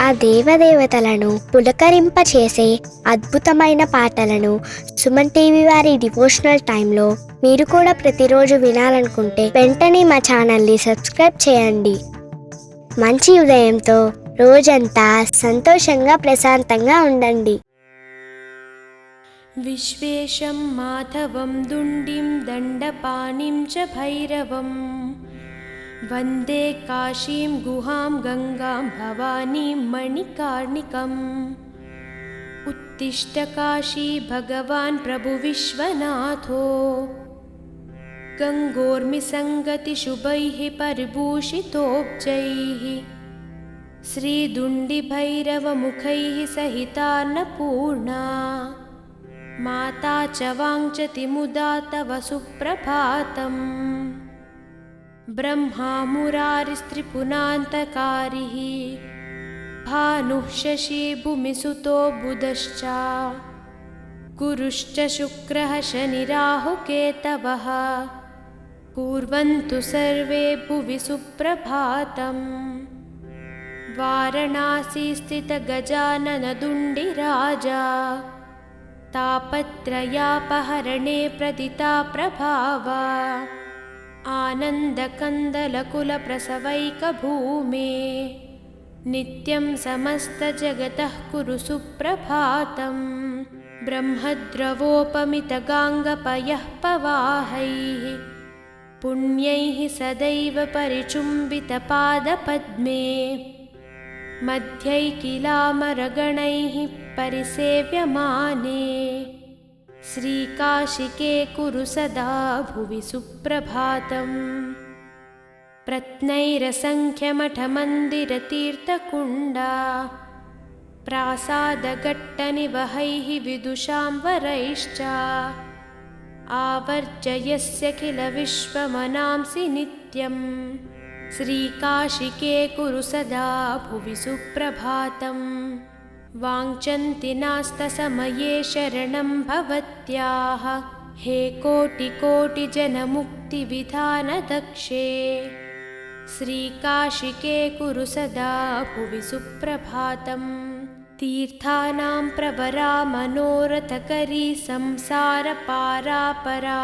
ఆ దేవదేవతలను పులకరింపచేసే అద్భుతమైన పాటలను సుమన్ టీవీ వారి డివోషనల్ టైంలో మీరు కూడా ప్రతిరోజు వినాలనుకుంటే వెంటనే మా ఛానల్ని సబ్స్క్రైబ్ చేయండి. మంచి ఉదయంతో రోజంతా సంతోషంగా ప్రశాంతంగా ఉండండి. విశ్వేశం మాధవం దుండిం దండపాణిం చ భైరవం వందే కాశీం గుహాం గంగాం భవానీం మణికార్ణికం. ఉత్తిష్ట కాశీ భగవాన్ ప్రభు విశ్వనాథో గంగోర్మి సంగతి శుభైః పరిభూషితోబ్జైః శ్రీదుండి భైరవ ముఖైః సహితాన్నపూర్ణా మాతా చ వాంఛతి ముదా తవ సుప్రభాతం. బ్రహ్మా మురారిస్త్రిపునాంతకారిః భానుః శశీ భూమిసుతో బుధశ్చ గురుశ్చ శుక్రః శనిరాహుకేతవః కుర్వంతు సర్వే భువి సుప్రభాతం. వారణాసి స్థిత గజానన దుండి రాజా తాపత్రయాపహరణే ప్రదితా ప్రభావా ఆనందకందలకుల ప్రసవైక భూమే నిత్యం సమస్త జగతః కురు సుప్రభాతం. బ్రహ్మద్రవోపమితగాంగపయః పవాహైః పుణ్యైః సదైవ పరిచుంబితపాదపద్మే మధ్యైకిలామరగణైః పరిసేవ్యమానే శ్రీకాశికే కురు సదా భువి సుప్రభాతం. ప్రత్నైరసంఖ్యమఠమందిరతీర్థకుండా ప్రాసాదఘట్టనివహైః విదుషాం వరైశ్చ ఆవర్జయస్యఖిల విశ్వమనాంసి నిత్యం శ్రీకాశికే కురు సదా భువి సుప్రభాతం. వాంఛन्ति नास्तसमये शरणं भवत्याः हे कोटिकोटिजनमुक्तिविधानदक्षे श्रीकाशिके कुरु सदा भुवि सुप्रभातं. तीर्थानां प्रवरा मनोरथकरी संसारपारापरा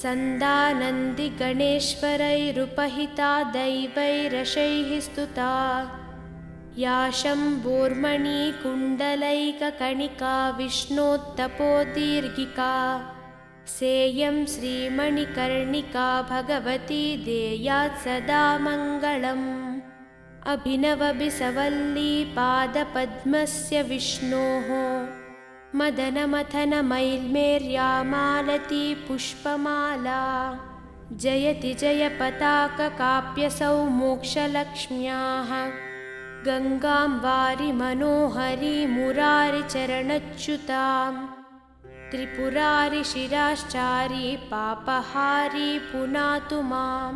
सन्दानन्दिगणेश्वरैरुपहिता दैवैरशैः स्तुता या शम्भोर्मणि कुण्डलैककणिका विष्णोत्तपोदीर्घिका सेयं श्रीमणिकर्णिका भगवती देयात् सदा मङ्गलम्. अभिनवबिसवल्ली पादपद्मस्य विष्णोः मदनमथनमैल्मेर्यामालती पुष्पमाला जयति जयपताककाप्यसौ मोक्षलक्ष्म्याः गंगां वारि मनोहरी मुरारिचरणच्युतां त्रिपुरारि शिराश्चारी पापहारी पुनातु मां.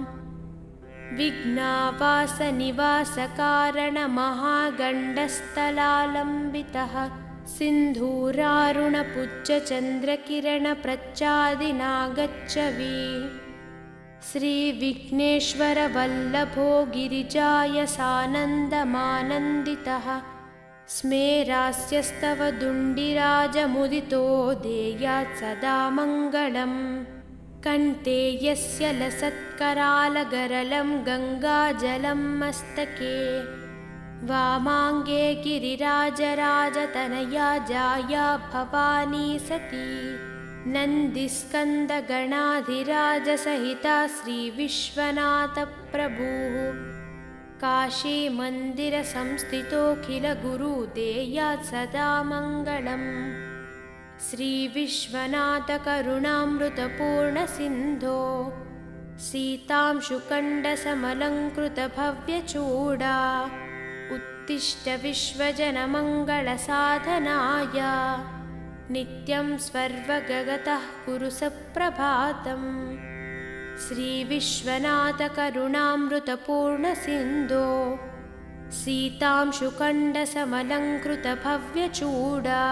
विघ्नावासनिवासकारणमहागण्डस्थलालम्बितः सिन्धूरारुणपुज्जचन्द्रकिरणप्रच्चादिनागच्छवि श्रीविघ्नेश्वरवल्लभो गिरिजायसानन्दमानन्दितः स्मेरास्यस्तव दुण्डिराजमुदितो देयात् सदा मङ्गलम्. कण्ठे यस्य लसत्करालगरलं गङ्गाजलं मस्तके वामाङ्गे गिरिराजराजतनया जाया भवानी सती नन्दिस्कन्दगणाधिराजसहिता श्रीविश्वनाथप्रभुः काशीमन्दिरसंस्थितोऽखिलगुरुदेयात् सदा मङ्गलम्. श्रीविश्वनाथकरुणामृतपूर्णसिन्धो सीतांशुकण्डसमलङ्कृतभव्यचूडा उत्तिष्ठ विश्वजनमङ्गलसाधनाय नित्यं स्वर्वगतः कुरु सप्रभातम्. श्रीविश्वनाथकरुणामृतपूर्णसिन्धो सीतांशुकण्डसमलङ्कृतभव्यचूडा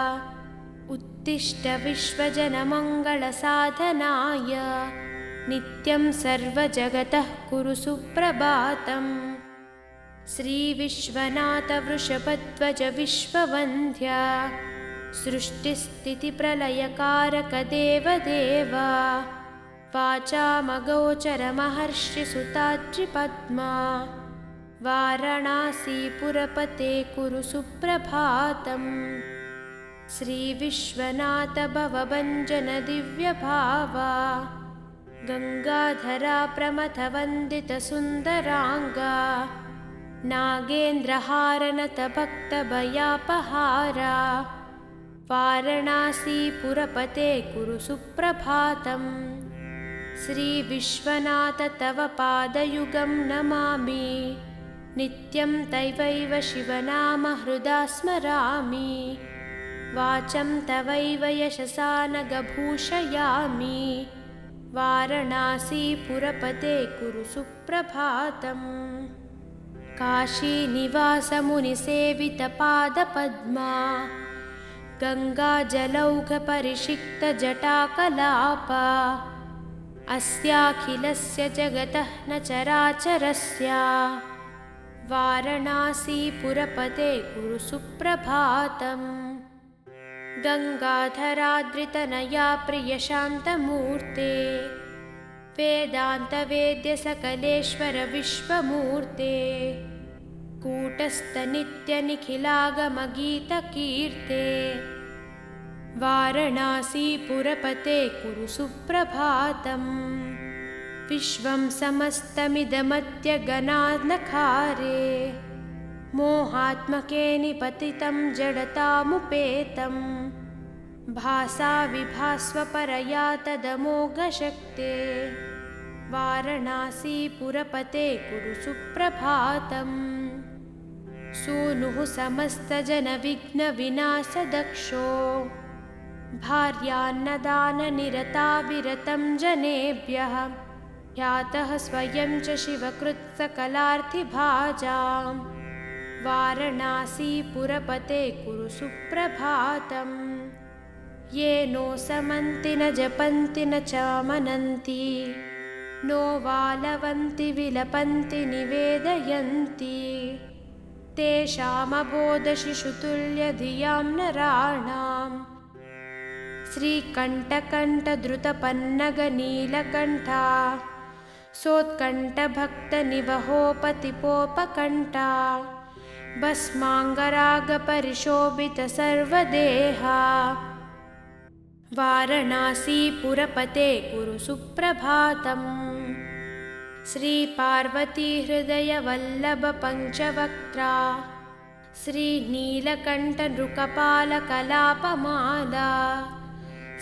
उत्तिष्ठ विश्वजनमङ्गलसाधनाय नित्यं सर्वजगतः कुरु सुप्रभातम्. श्रीविश्वनाथ वृषभध्वज विश्ववन्द्या सृष्टिस्थितिप्रलयकारक देवदेव वाचामगोचर महर्षिसुताद्रिपद्मा वाराणसीपुरपते कुरु सुप्रभातम्। श्रीविश्वनाथ भवभञ्जन दिव्यभावा गङ्गाधरा प्रमथवन्दितसुन्दराङ्गा नागेन्द्रहारनत भक्तभयापहारा वाराणसीपुरपते कुरु सुप्रभातम्। श्रीविश्वनाथ तव पादयुगं नमामि नित्यं तवैव शिवनाम हृदा स्मरामि वाचं तवैव यशसा नगभूषयामि वाराणसीपुरपते कुरु सुप्रभातम्। काशीनिवासमुनिसेवितपादपद्मा गङ्गाजलौघपरिषिक्तजटाकलापा अस्याखिलस्य जगतः न चराचरस्य वाराणसीपुरपते कुरु सुप्रभातम्। गङ्गाधराद्रितनया प्रियशान्तमूर्ते वेदान्तवेद्यसकलेश्वर विश्वमूर्ते कूटस्थनित्यनिखिलागमगीतकीर्ते वाराणसीपुरपते कुरु सुप्रभातम्। विश्वं समस्तमिदमत्यगनानखारे मोहात्मके निपतितं जडतामुपेतं भासा विभास्वपरया तदमोघशक्ते वाराणसीपुरपते कुरु सुप्रभातम्। सूनुः समस्तजनविघ्नविनाशदक्षो भार्यान्नदाननिरता विरतं जनेभ्यः ख्यातः स्वयं च शिवकृत्सकलार्थिभाजां वाराणसीपुरपते कुरु सुप्रभातम्। ये नो समन्ति न जपन्ति न चामनन्ति नो वालवन्ति विलपन्ति निवेदयन्ति तेषामबोधशिशुतुल्यधियां नराणां श्रीकण्ठकण्ठद्रुतपन्नगनीलकण्ठा सोत्कण्ठभक्तनिवहोपतिपोपकण्ठा भस्माङ्गरागपरिशोभितसर्वदेहा वाराणसीपुरपते कुरु सुप्रभातम्। श्रीपार्वतीहृदयवल्लभपञ्चवक्त्रा श्रीनीलकण्ठनृकपालकलापमाला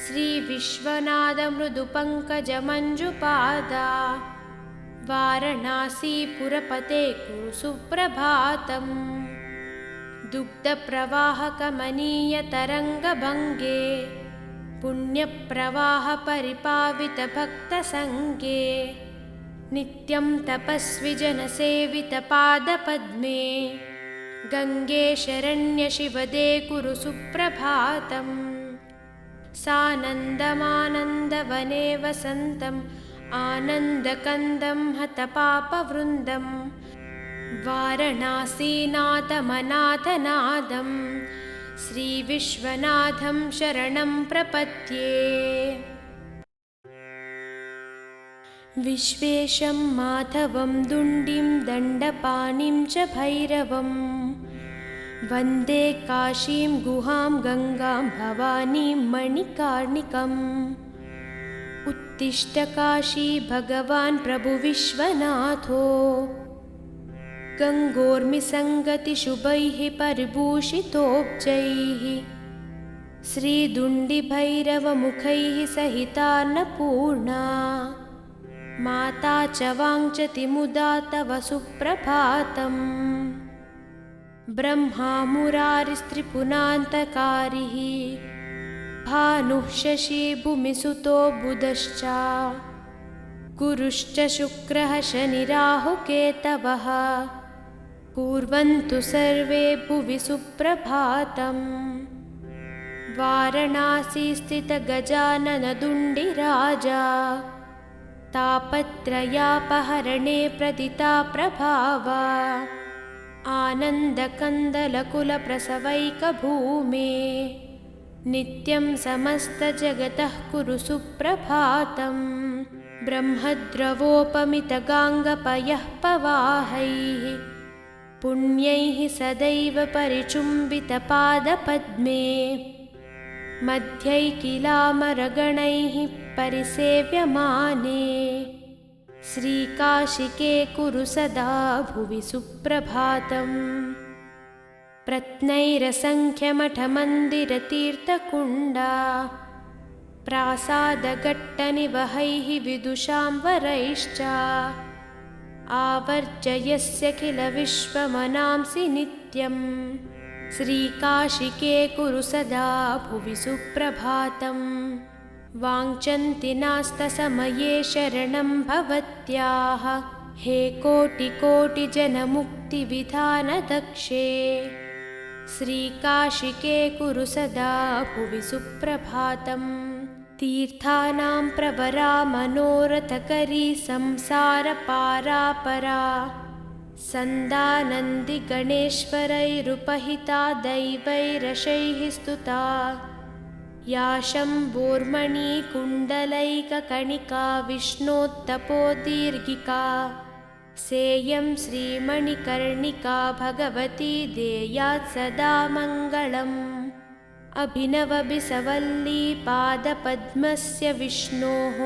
श्रीविश्वनाथमृदुपङ्कजमञ्जुपादा वाराणसीपुरपते कुरु सुप्रभातम्। दुग्धप्रवाहकमनीयतरङ्गभङ्गे पुण्यप्रवाहपरिपावितभक्तसङ्गे नित्यं तपस्विजनसेवितपादपद्मे गङ्गे शरण्यशिवदे कुरु सुप्रभातम्। सानन्दमानन्दवने वसन्तम् आनन्दकन्दं हतपापवृन्दं वाराणसीनाथमनाथनादं श्रीविश्वनाथं शरणं प्रपद्ये। विश्वेशं माधवं दुण्डिं दण्डपाणिं च भैरवं वन्दे काशीं गुहां गङ्गां भवानीं मणिकार्णिकम्। उत्तिष्ठ काशी भगवान् प्रभु विश्वनाथो गङ्गोर्मिसङ्गतिशुभैः परिभूषितोब्जैः श्रीदुण्डिभैरवमुखैः सहितान्नपूर्णा माता च वाञ्छति मुदा तव सुप्रभातम्। ब्रह्मा मुरारिस्त्रिपुरान्तकारिः भानुः शशी भूमिसुतो बुधश्च गुरुश्च शुक्रः शनिराहुकेतवः कुर्वन्तु सर्वे भुवि सुप्रभातम्। वाराणसीस्थितगजाननदुण्डिराजा तापत्रयापहरणे प्रदिता प्रभावा आनन्दकन्दलकुलप्रसवैकभूमे नित्यं समस्तजगतः कुरु सुप्रभातं। ब्रह्मद्रवोपमितगाङ्गपयः पवाहैः पुण्यैः सदैव परिचुम्बितपादपद्मे मध्यैकिलामरगणैः परिसेव्यमाने श्रीकाशिके कुरु सदा भुवि सुप्रभातम्। प्रत्नैरसङ्ख्यमठमन्दिरतीर्थकुण्डा प्रासादघट्टनिवहैः विदुषां वरैश्च आवर्जयस्य किल विश्वमनांसि नित्यं श्रीकाशिके कुरु सदा भुवि सुप्रभातम्। वाञ्छन्ति नास्तसमये शरणं भवत्याः हे कोटिकोटिजनमुक्तिविधानदक्षे श्रीकाशिके कुरु सदा भुवि सुप्रभातम्। तीर्थानां प्रवरा मनोरथकरी संसारपारापरा सन्दानन्दिगणेश्वरैरुपहिता दैवैरशैः स्तुता या शम्भोर्मणिकुण्डलैककणिका विष्णोत्तपोदीर्घिका सेयं श्रीमणिकर्णिका भगवती देयात् सदा मङ्गलम्। अभिनवबिसवल्ली पादपद्मस्य विष्णोः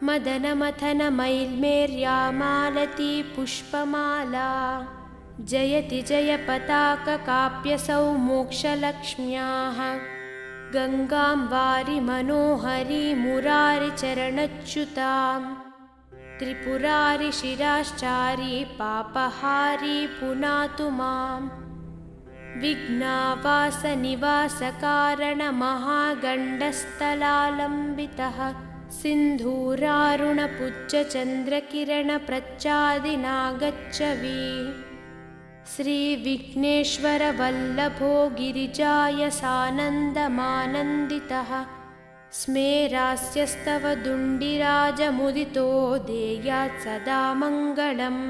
मदनमथनमैल्मेर्यामालती पुष्पमाला जयति जयपताककाप्यसौ मोक्षलक्ष्म्याः गङ्गां वारि मनोहरी मुरारिचरणच्युतां त्रिपुरारि शिराश्चारी पापहारी पुनातु माम्। विघ्नावासनिवासकारणमहागण्डस्थलालम्बितः सिन्धूरारुणपुज्जचन्द्रकिरणप्रच्चादिनागच्छवि श्रीविघ्नेश्वरवल्लभो गिरिजायसानन्दमानन्दितः स्मेरास्यस्तव दुण्डिराजमुदितो देयात् सदा मङ्गलम्।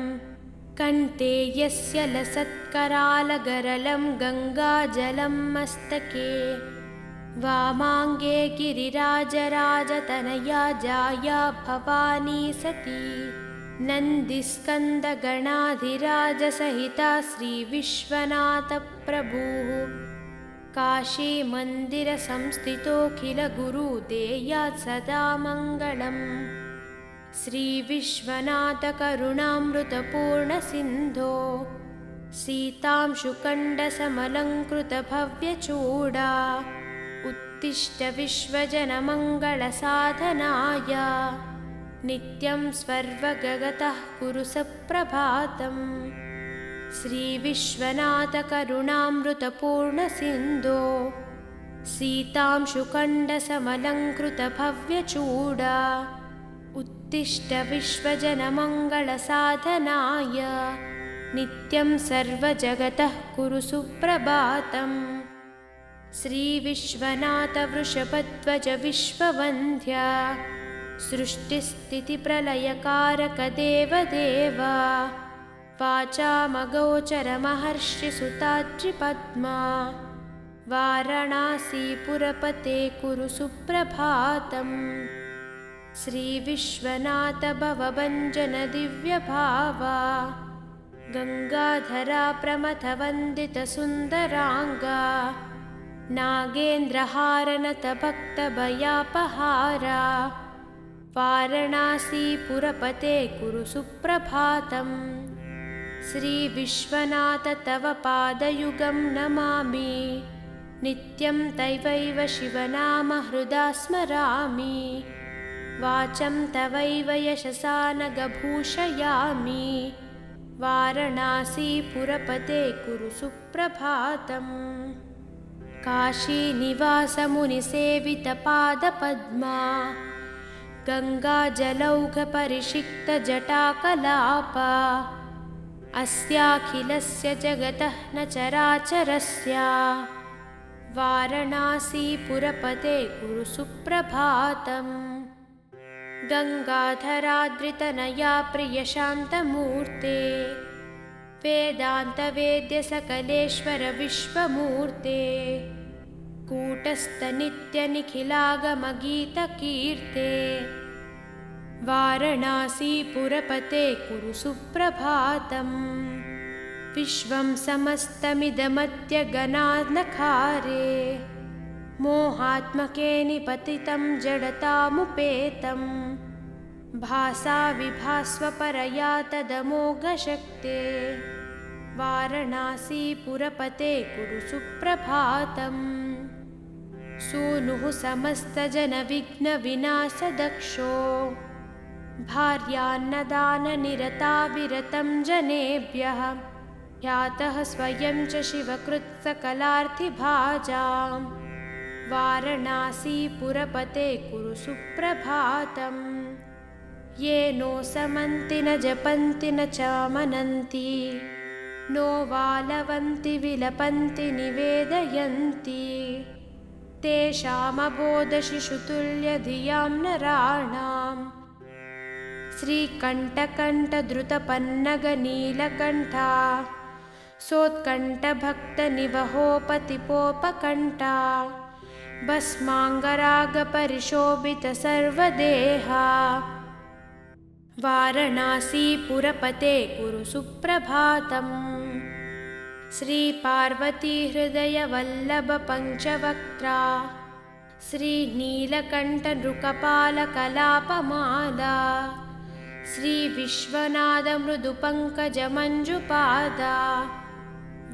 कण्ठे यस्य लसत्करालगरलं गङ्गाजलं मस्तके वामाङ्गे गिरिराजराजतनया जाया भवानी सती नन्दिस्कन्दगणाधिराजसहिता श्रीविश्वनाथप्रभुः काशीमन्दिरसंस्थितोऽखिलगुरु देयात् सदा मङ्गलम्। श्रीविश्वनाथकरुणामृतपूर्णसिन्धो सीतांशुकण्डसमलङ्कृतभव्यचूडा उत्तिष्ठ विश्वजनमङ्गलसाधनाय नित्यं स्वर्वगतः कुरु सुप्रभातम्। श्रीविश्वनाथकरुणामृतपूर्णसिन्धो सीतांशुकण्डसमलङ्कृतभव्यचूडा उत्तिष्ठ विश्वजनमङ्गलसाधनाय नित्यं सर्वजगतः कुरु सुप्रभातम्। श्रीविश्वनाथवृषभध्वज विश्ववन्द्या सृष्टिस्थितिप्रलयकारक देवदेव वाचामगोचरमहर्षिसुताद्रिपद्मा वाराणसीपुरपते कुरु सुप्रभातम्। श्रीविश्वनाथ भवभञ्जन दिव्यभावा गङ्गाधरा प्रमथवन्दितसुन्दराङ्गा नागेन्द्रहारनत भक्तभयापहारा वाराणसीपुरपते कुरु सुप्रभातम्। श्रीविश्वनाथ तव पादयुगं नमामि नित्यं तवैव शिवनाम हृदा स्मरामि वाचं तवैव यशसा नगभूषयामि वाराणसीपुरपते कुरु सुप्रभातम्। काशीनिवासमुनिसेवितपादपद्मा गङ्गाजलौघपरिषिक्तजटाकलापा अस्याखिलस्य जगतः न चराचरस्य वाराणसीपुरपते कुरु सुप्रभातम्। गङ्गाधराद्रितनया प्रियशान्तमूर्ते वेदान्तवेद्य सकलेश्वर विश्वमूर्ते कूटस्थनित्यनिखिलागमगीतकीर्ते वारणासीपुरपते कुरु सुप्रभातम् विश्वं समस्तमिदमत्यगनानखारे मोहात्मके निपतितं जडतामुपेतं भासा विभास्वपरया तदमोघशक्ते वारणासीपुरपते कुरु सुप्रभातम् सूनुः समस्तजनविघ्नविनाशदक्षो भार्यान्नदाननिरता विरतं जनेभ्यः ह्यातः स्वयं च शिवकृत्सकलार्थिभाजां वारणासीपुरपते कुरु सुप्रभातम् ये नो समन्ति न जपन्ति न चामनन्ति नो वालवन्ति विलपन्ति निवेदयन्ति तेषामबोधशिशुतुल्यधियां नराणां श्रीकण्ठकण्ठद्रुतपन्नगनीलकण्ठा सोत्कण्ठभक्तनिवहोपतिपोपकण्ठा भस्माङ्गरागपरिशोभितसर्वदेहा वारणासीपुरपते कुरु सुप्रभातम् श्रीपार्वतीहृदयवल्लभपञ्चवक्त्रा श्रीनीलकण्ठनृकपालकलापमाला श्रीविश्वनाथमृदुपङ्कजमञ्जुपादा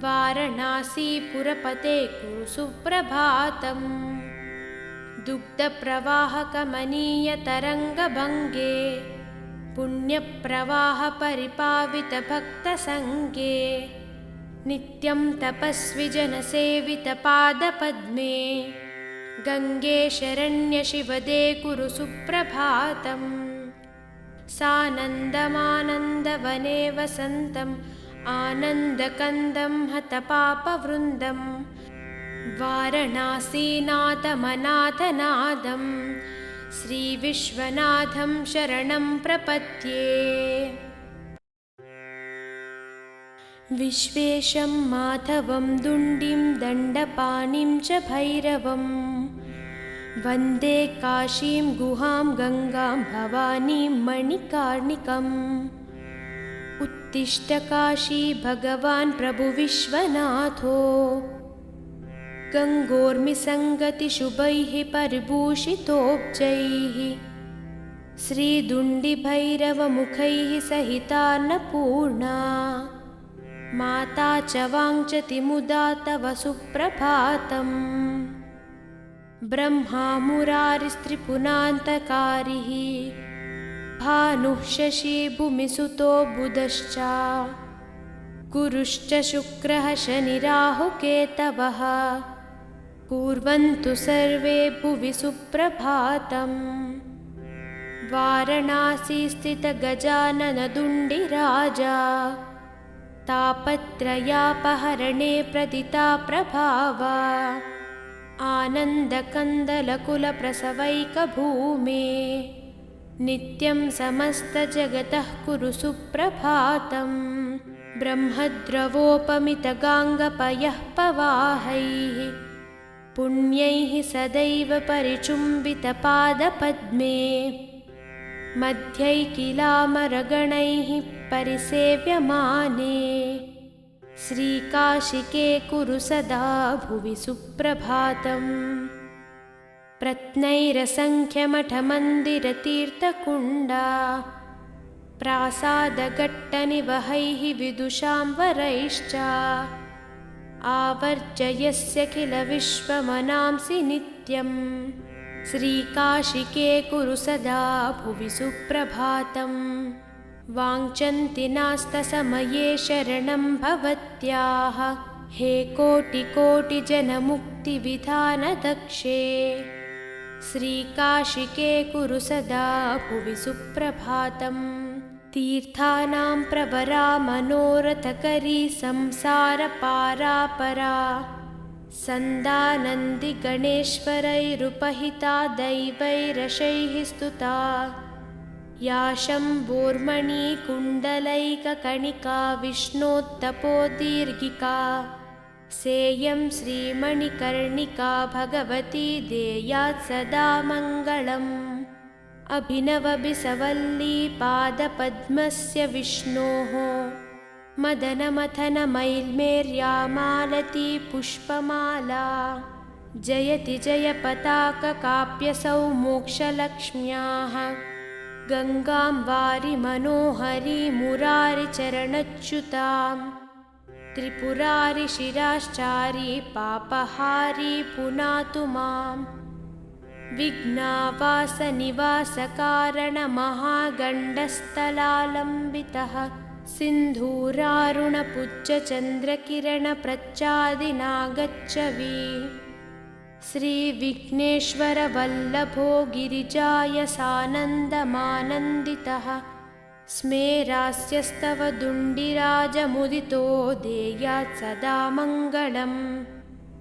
वारणासीपुरपते कुरु सुप्रभातम् दुग्धप्रवाहकमनीयतरङ्गभङ्गे पुण्यप्रवाहपरिपावितभक्तसङ्गे नित्यं तपस्वि जनसेवितपादपद्मे गङ्गे शरण्यशिवदे कुरु सुप्रभातम् सानन्दमानन्दवने वसन्तम् आनन्दकन्दं हतपापवृन्दं वारणासीनाथमनाथनादं श्रीविश्वनाथं शरणं प्रपद्ये विश्वेशं माधवं दुण्डिं दण्डपाणिं च भैरवं वन्दे काशीं गुहां गङ्गां भवानीं मणिकार्णिकम् उत्तिष्ठ काशी भगवान् प्रभु विश्वनाथो गङ्गोर्मिसङ्गतिशुभैः परिभूषितोब्जैः श्रीदुण्डिभैरवमुखैः सहितान्नपूर्णा माता च वाञ्छति मुदा तव सुप्रभातम् ब्रह्मा मुरारिस्त्रिपुरान्तकारिः भानुः शशी भूमिसुतो बुधश्च गुरुश्च शुक्रः शनिराहुकेतवः कुर्वन्तु सर्वे भुवि सुप्रभातम् वारणासी स्थितगजाननदुण्डिराजा तापत्रयापहरणे प्रदिता प्रभावा आनन्दकन्दलकुलप्रसवैकभूमे नित्यं समस्तजगतः कुरु सुप्रभातम् ब्रह्मद्रवोपमितगाङ्गपयः पवाहैः पुण्यैः सदैव परिचुम्बितपादपद्मे मध्यैकिलामरगणैः परिसेव्यमाने श्रीकाशिके कुरु सदा भुवि सुप्रभातम् प्रत्नैरसङ्ख्यमठमन्दिरतीर्थकुण्डा प्रासादघट्टनिवहैः विदुषां वरैश्च आवर्जयस्य किल विश्वमनांसि नित्यं श्रीकाशिके कुरु सदा भुवि सुप्रभातम् वाञ्छन्ति नास्तसमये शरणं भवत्याः हे कोटिकोटिजनमुक्तिविधानदक्षे श्रीकाशिके कुरु सदा भुवि सुप्रभातम् तीर्थानां प्रवरा मनोरथकरी संसारपारापरा सन्दानन्दिगणेश्वरैरुपहिता दैवैरशैः स्तुता या शम्भोर्मणिकुण्डलैककणिका विष्णोत्तपोदीर्घिका सेयं श्रीमणिकर्णिका भगवती देयात् सदा मङ्गलम्। अभिनवबिसवल्ली पादपद्मस्य विष्णोः मदनमथनमैल्मेर्या मालती पुष्पमाला जयति जयपताककाप्यसौ मोक्षलक्ष्म्याः गङ्गां वारि मनोहरी मुरारिचरणच्युतां त्रिपुरारि शिराश्चारी पापहारी पुनातु मां विघ्नावासनिवासकारणमहागण्डस्थलालम्बितः सिन्धूरारुणपुज्जचन्द्रकिरणप्रच्चादिनागच्छवि श्रीविघ्नेश्वरवल्लभो गिरिजायसानन्दमानन्दितः स्मेरास्यस्तव दुण्डिराजमुदितो देयात् सदा मङ्गलम्।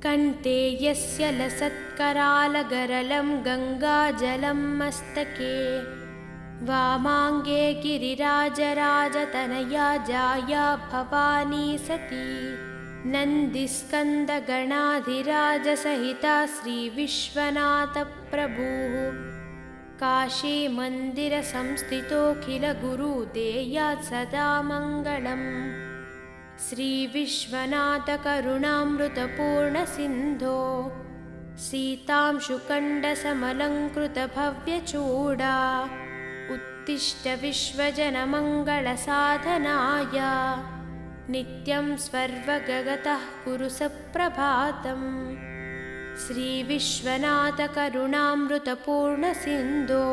कण्ठे यस्य लसत्करालगरलं गङ्गाजलं मस्तके वामाङ्गे गिरिराजराजतनया जाया भवानी सती नन्दिस्कन्दगणाधिराजसहिता श्रीविश्वनाथप्रभुः काशीमन्दिरसंस्थितोऽखिलगुरुदेयात् सदा मङ्गलम्। श्रीविश्वनाथकरुणामृतपूर्णसिन्धो सीतांशुकण्डसमलङ्कृतभव्यचूडा उत्तिष्ठ विश्वजनमङ्गलसाधनाय नित्यं स्वर्वगतः कुरु सप्रभातम्। श्रीविश्वनाथकरुणामृतपूर्णसिन्धो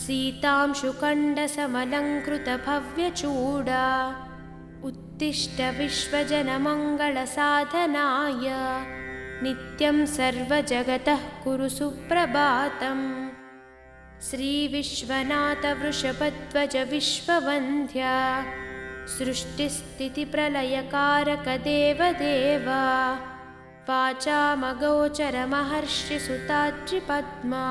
सीतांशुकण्डसमलङ्कृतभव्यचूडा उत्तिष्ठ विश्वजनमङ्गलसाधनाय नित्यं सर्वजगतः कुरु सुप्रभातम्। श्रीविश्वनाथवृषभध्वज विश्ववन्द्या सृष्टिस्थितिप्रलयकारक देवदेव वाचामगोचरमहर्षिसुताद्रिपद्मा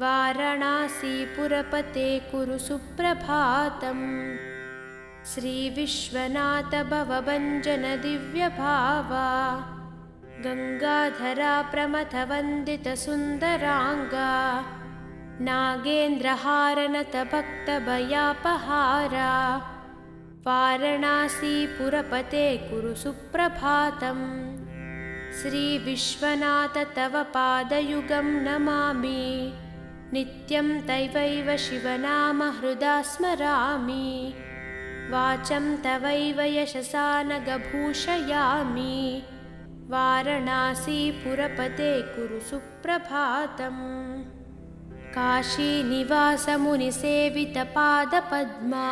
वाराणसीपुरपते कुरु सुप्रभातम्। श्रीविश्वनाथ भवभञ्जन दिव्यभावा गङ्गाधरा प्रमथवन्दितसुन्दराङ्गा नागेन्द्रहारनत भक्तभयापहारा वाराणसीपुरपते कुरु सुप्रभातम्। श्रीविश्वनाथ तव पादयुगं नमामि नित्यं तवैव शिवनाम हृदा स्मरामि वाचं तवैव यशसा नगभूषयामि वाराणसीपुरपते कुरु सुप्रभातम्। काशीनिवासमुनिसेवितपादपद्मा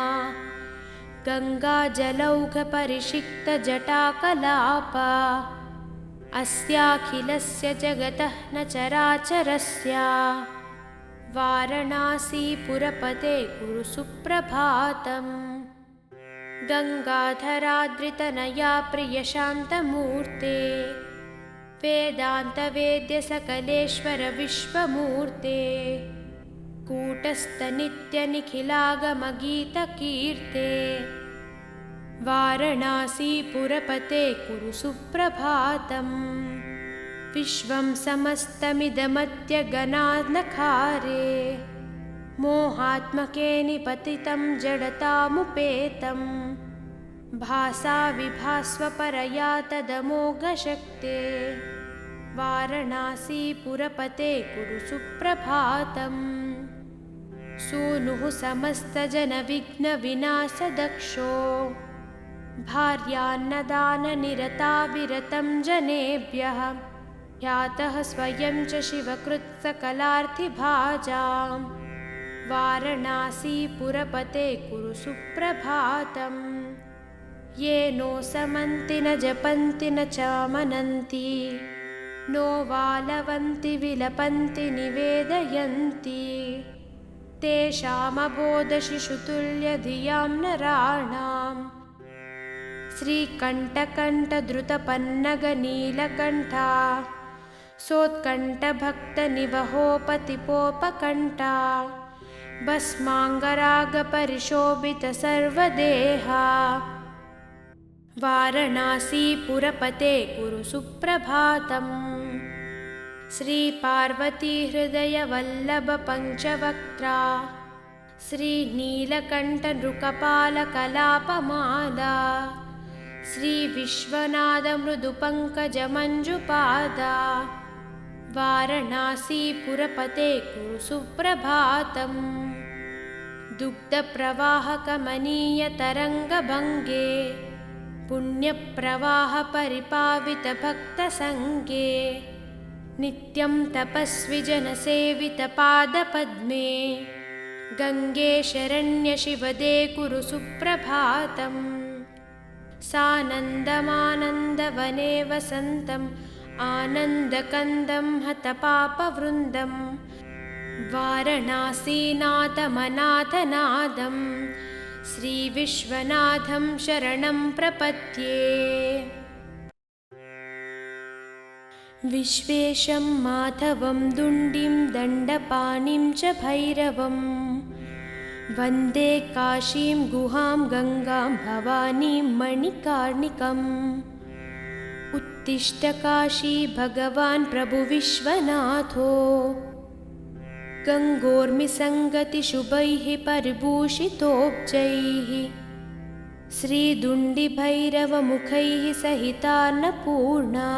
गङ्गाजलौघपरिषिक्तजटाकलापा अस्याखिलस्य जगतः न चराचरस्य वाराणसीपुरपते कुरु सुप्रभातम्। गङ्गाधराद्रितनया प्रियशान्तमूर्ते वेदान्तवेद्यसकलेश्वर विश्वमूर्ते कूटस्थनित्यनिखिलागमगीतकीर्ते वाराणसीपुरपते कुरु सुप्रभातम्। विश्वं समस्तमिदमत्यगनानखारे मोहात्मके निपतितं जडतामुपेतं भासा विभास्वपरया तदमोघशक्ते वाराणसीपुरपते कुरु सुप्रभातम्। सूनुः समस्तजनविघ्नविनाशदक्षो भार्यान्नदाननिरता विरतं जनेभ्यः ह्यातः स्वयं च शिवकृत्सकलार्थिभाजां वाराणसीपुरपते कुरु सुप्रभातम्। ये नो समन्ति न जपन्ति न चामनन्ति नो वालवन्ति विलपन्ति निवेदयन्ति तेषामबोधशिशुतुल्यधियां नराणां श्रीकण्ठकण्ठधृतपन्नगनीलकण्ठा सोत्कण्ठभक्तनिवहोपतिपोपकण्ठा भस्माङ्गरागपरिशोभितसर्वदेहा वारणासीपुरपते कुरु सुप्रभातम्। श्रीपार्वतीहृदयवल्लभपञ्चवक्त्रा श्रीनीलकण्ठनृकपालकलापमाला श्रीविश्वनाथमृदुपङ्कजमञ्जुपादा वारणासीपुरपते कुरु सुप्रभातम्। दुग्धप्रवाहकमनीयतरङ्गभङ्गे पुण्यप्रवाहपरिपावितभक्तसङ्गे नित्यं तपस्विजनसेवितपादपद्मे गङ्गे शरण्यशिवदे कुरु सुप्रभातम्। सानन्दमानन्दवने वसन्तम् आनन्दकन्दं हतपापवृन्दं वारणासीनाथमनाथनादं श्रीविश्वनाथं शरणं प्रपद्ये। विश्वेशं माधवं दुण्डिं दण्डपाणिं च भैरवं वन्दे काशीं गुहां गङ्गां भवानीं मणिकार्णिकम्। उत्तिष्ठ काशी भगवान् प्रभु विश्वनाथो गङ्गोर्मिसङ्गतिशुभैः परिभूषितोब्जैः श्रीदुण्डिभैरवमुखैः सहितान्नपूर्णा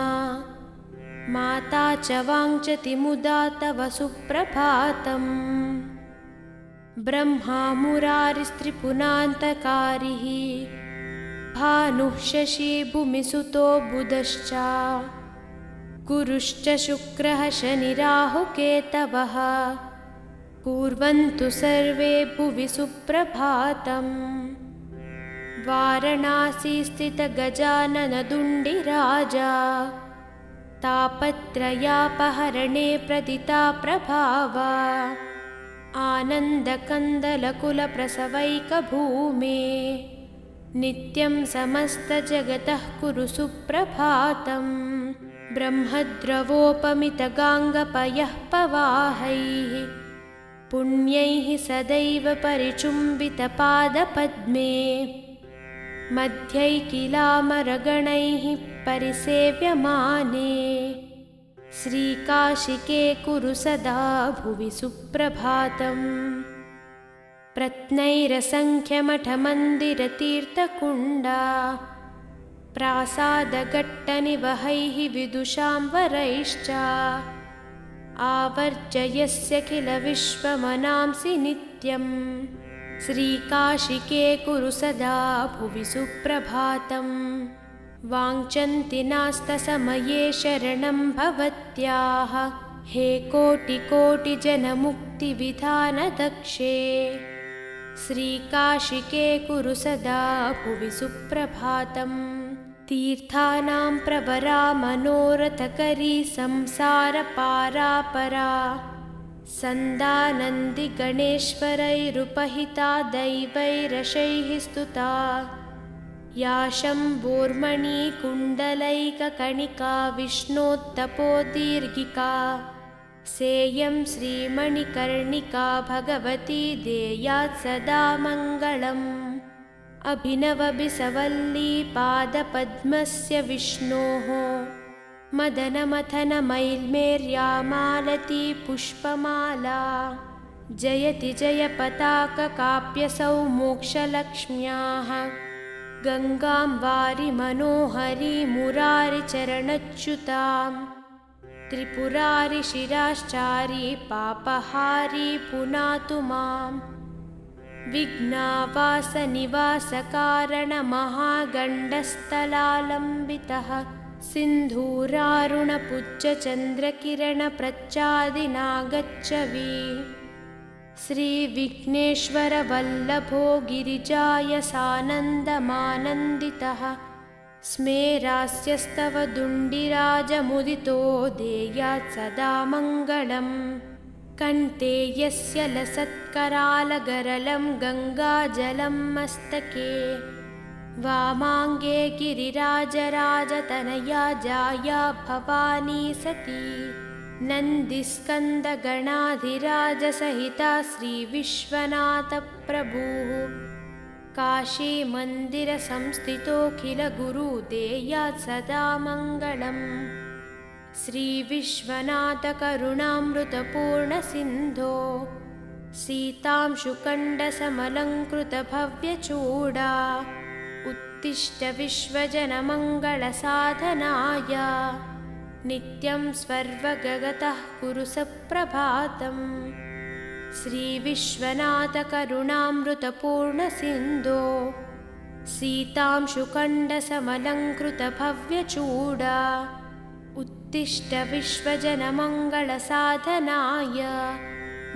माता च वाञ्छति मुदा तव सुप्रभातम्। ब्रह्मा मुरारिस्त्रिपुरान्तकारिः भानुः शशी भूमिसुतो बुधश्च गुरुश्च शुक्रः शनिराहुकेतवः कुर्वन्तु सर्वे भुवि सुप्रभातम्। वारणासी स्थित गजाननदुण्डिराजा तापत्रयापहरणे प्रदिता प्रभावा आनन्दकन्दलकुलप्रसवैकभूमे नित्यं समस्तजगतः कुरु सुप्रभातम्। ब्रह्मद्रवोपमितगाङ्गपयः पवाहैः पुण्यैः सदैव परिचुम्बितपादपद्मे मध्यैकिलामरगणैः परिसेव्यमाने श्रीकाशिके कुरु सदा भुवि सुप्रभातम्। प्रत्नैरसङ्ख्यमठमन्दिरतीर्थकुण्डा प्रासादघट्टनिवहैः विदुषां वरैश्च आवर्जयस्य किल विश्वमनांसि नित्यम्। श्रीकाशिके कुरु सदा भुवि सुप्रभातम्। वाञ्छन्ति नास्तसमये शरणं भवत्याः हे कोटिकोटिजनमुक्तिविधानदक्षे श्रीकाशिके कुरु सदा भुवि सुप्रभातम्। तीर्थानां प्रवरा मनोरथकरी संसारपारापरा सन्दानन्दिगणेश्वरैरुपहिता दैवैरशैः स्तुता या शम्भोर्मणिकुण्डलैककणिका विष्णोत्तपोदीर्घिका सेयं श्रीमणिकर्णिका भगवती देयात् सदा मङ्गलम्। अभिनवबिसवल्ली पादपद्मस्य विष्णोः मदनमथनमैल्मेर्यामालती पुष्पमाला जयति जयपताककाप्यसौ मोक्षलक्ष्म्याः गङ्गां वारि मनोहरी मुरारिचरणच्युतां त्रिपुरारि शिराश्चारी पापहारी पुनातु माम्। विघ्नावासनिवासकारणमहागण्डस्थलालम्बितः सिन्धूरारुणपुज्जचन्द्रकिरणप्रच्चादिनागच्छवि श्रीविघ्नेश्वरवल्लभो गिरिजाय सानन्दमानन्दितः स्मेरास्यस्तव दुण्डिराजमुदितो देयात् सदा मङ्गलम्। कण्ठे यस्य लसत्करालगरलं गङ्गाजलं मस्तके वामाङ्गे गिरिराजराजतनया जाया भवानी सती नन्दिस्कन्दगणाधिराजसहिता श्रीविश्वनाथप्रभुः काशीमन्दिरसंस्थितोऽखिलगुरुदेयात् सदा मङ्गलम्। श्रीविश्वनाथकरुणामृतपूर्णसिन्धो सीतांशुकण्डसमलङ्कृतभव्यचूडा उत्तिष्ठ विश्वजनमङ्गलसाधनाय नित्यं स्वर्वगतः कुरु सप्रभातम्। श्रीविश्वनाथकरुणामृतपूर्णसिन्धो सीतांशुकण्डसमलङ्कृतभव्यचूडा उत्तिष्ठ विश्वजनमङ्गलसाधनाय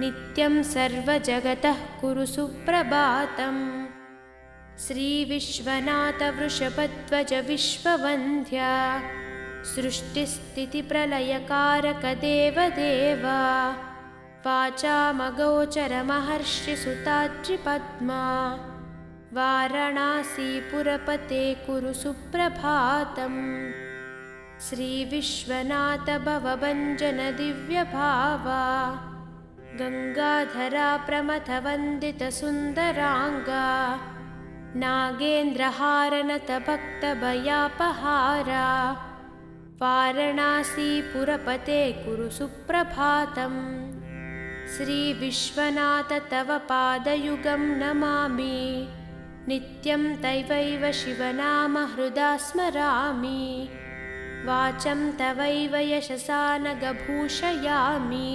नित्यं सर्वजगतः कुरु सुप्रभातम्। श्रीविश्वनाथवृषभध्वज विश्ववन्द्या सृष्टिस्थितिप्रलयकारक देवदेव वाचामगोचरमहर्षिसुताद्रिपद्मा वाराणसीपुरपते कुरु सुप्रभातम्। श्रीविश्वनाथ भवभञ्जन दिव्यभावा गङ्गाधरा प्रमथवन्दितसुन्दराङ्गा नागेन्द्रहारनतभक्तभयापहारा वाराणसीपुरपते कुरु सुप्रभातम्। श्रीविश्वनाथ तव पादयुगं नमामि नित्यं तवैव शिवनाम हृदा स्मरामि वाचं तवैव यशसा नगभूषयामि